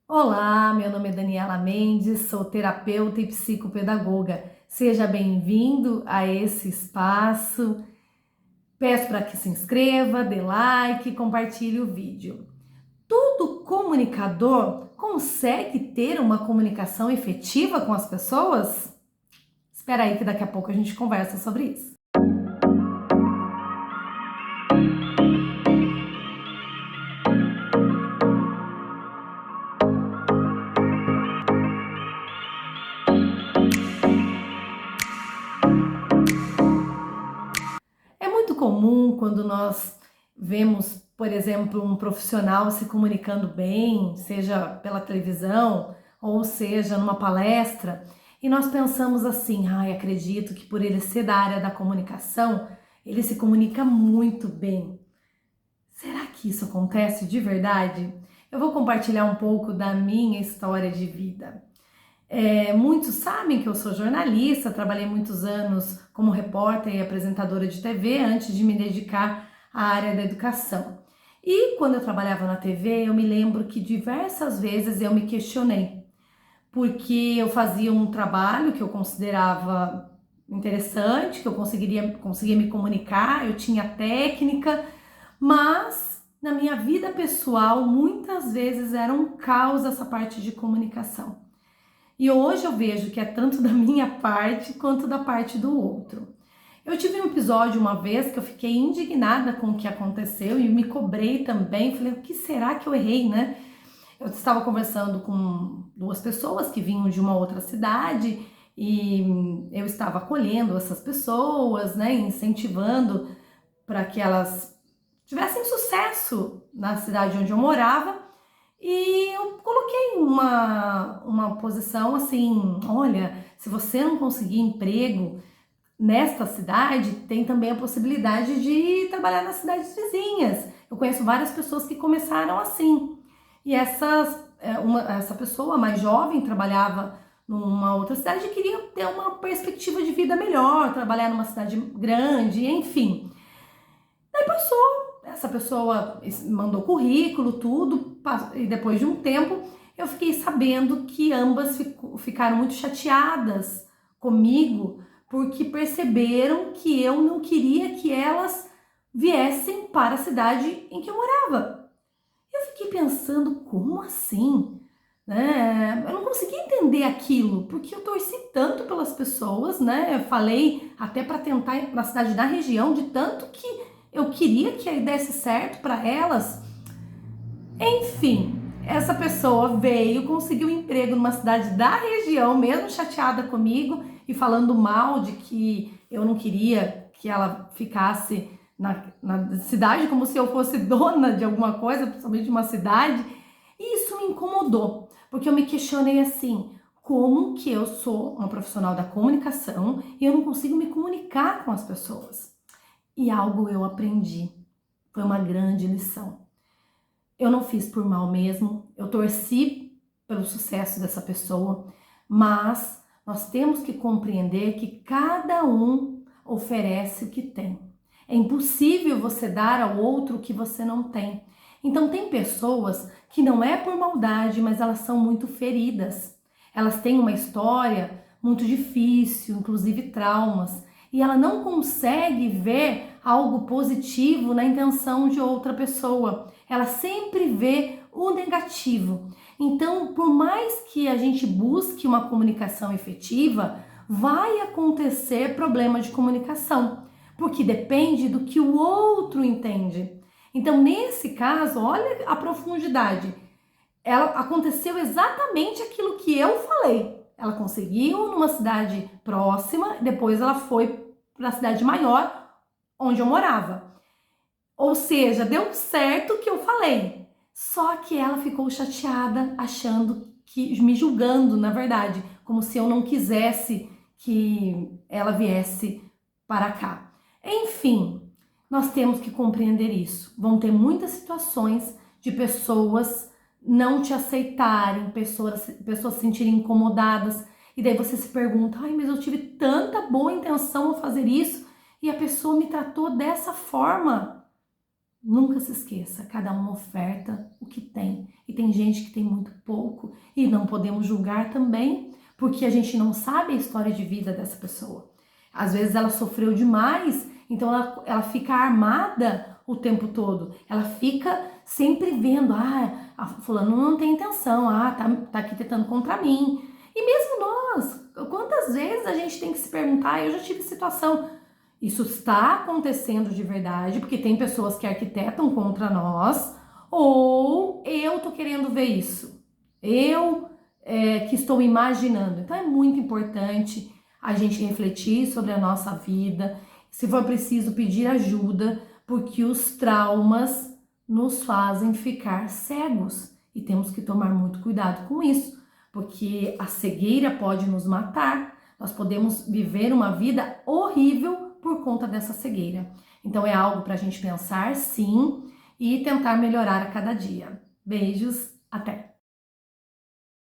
Olá, meu nome é Daniela Mendes, sou terapeuta e psicopedagoga. Seja bem-vindo a esse espaço. Peço para que se inscreva, dê like e compartilhe o vídeo. Todo comunicador consegue ter uma comunicação efetiva com as pessoas? Espera aí que daqui a pouco a gente conversa sobre isso. É muito comum quando nós vemos, por exemplo, um profissional se comunicando bem, seja pela televisão ou seja numa palestra, e nós pensamos assim: ai, acredito que por ele ser da área da comunicação, ele se comunica muito bem. Será que isso acontece de verdade? Eu vou compartilhar um pouco da minha história de vida. Muitos sabem que eu sou jornalista, trabalhei muitos anos como repórter e apresentadora de TV antes de me dedicar à área da educação. E quando eu trabalhava na TV, eu me lembro que diversas vezes eu me questionei, porque eu fazia um trabalho que eu considerava interessante, que eu conseguia me comunicar, eu tinha técnica, mas na minha vida pessoal muitas vezes era um caos essa parte de comunicação. E hoje eu vejo que é tanto da minha parte quanto da parte do outro. Eu tive um episódio uma vez que eu fiquei indignada com o que aconteceu e me cobrei também. Falei, o que será que eu errei, né? Eu estava conversando com duas pessoas que vinham de uma outra cidade e eu estava acolhendo essas pessoas, né? Incentivando para que elas tivessem sucesso na cidade onde eu morava. E eu coloquei uma posição assim: olha, se você não conseguir emprego nesta cidade, tem também a possibilidade de trabalhar nas cidades vizinhas. Eu conheço várias pessoas que começaram assim. E essa pessoa mais jovem trabalhava numa outra cidade e queria ter uma perspectiva de vida melhor, trabalhar numa cidade grande, enfim. Daí passou, essa pessoa mandou currículo, tudo, e depois de um tempo eu fiquei sabendo que ambas ficaram muito chateadas comigo porque perceberam que eu não queria que elas viessem para a cidade em que eu morava. Eu fiquei pensando, como assim? Né? Eu não consegui entender aquilo, porque eu torci tanto pelas pessoas, né? Eu falei até para tentar na cidade da região, de tanto que eu queria que desse certo para elas. Enfim, essa pessoa veio, conseguiu um emprego numa cidade da região, mesmo chateada comigo e falando mal de que eu não queria que ela ficasse na cidade como se eu fosse dona de alguma coisa, principalmente de uma cidade. E isso me incomodou, porque eu me questionei assim: como que eu sou uma profissional da comunicação e eu não consigo me comunicar com as pessoas? E algo eu aprendi, foi uma grande lição. Eu não fiz por mal mesmo, eu torci pelo sucesso dessa pessoa, mas nós temos que compreender que cada um oferece o que tem. É impossível você dar ao outro o que você não tem. Então tem pessoas que não é por maldade, mas elas são muito feridas. Elas têm uma história muito difícil, inclusive traumas, e ela não consegue ver algo positivo na intenção de outra pessoa. Ela sempre vê o negativo. Então, por mais que a gente busque uma comunicação efetiva, vai acontecer problema de comunicação, porque depende do que o outro entende. Então, nesse caso, olha a profundidade. Ela aconteceu exatamente aquilo que eu falei. Ela conseguiu numa cidade próxima, depois ela foi para a cidade maior, onde eu morava. Ou seja, deu certo o que eu falei. Só que ela ficou chateada, achando que, me julgando, na verdade, como se eu não quisesse que ela viesse para cá. Enfim, nós temos que compreender isso. Vão ter muitas situações de pessoas não te aceitarem, pessoas se sentirem incomodadas, e daí você se pergunta: ai, mas eu tive tanta boa intenção ao fazer isso e a pessoa me tratou dessa forma. Nunca se esqueça, cada um oferta o que tem. E tem gente que tem muito pouco E não podemos julgar também, porque a gente não sabe a história de vida dessa pessoa. Às vezes ela sofreu demais, então ela fica armada o tempo todo. Ela fica sempre vendo, a fulano não tem intenção, tá aqui tentando contra mim. E mesmo nós, quantas vezes a gente tem que se perguntar, eu já tive situação, isso está acontecendo de verdade, porque tem pessoas que arquitetam contra nós, ou eu tô querendo ver isso? Eu que estou imaginando. Então é muito importante a gente refletir sobre a nossa vida, se for preciso pedir ajuda, porque os traumas nos fazem ficar cegos e temos que tomar muito cuidado com isso, porque a cegueira pode nos matar, nós podemos viver uma vida horrível por conta dessa cegueira. Então é algo para a gente pensar, sim, e tentar melhorar a cada dia. Beijos, até!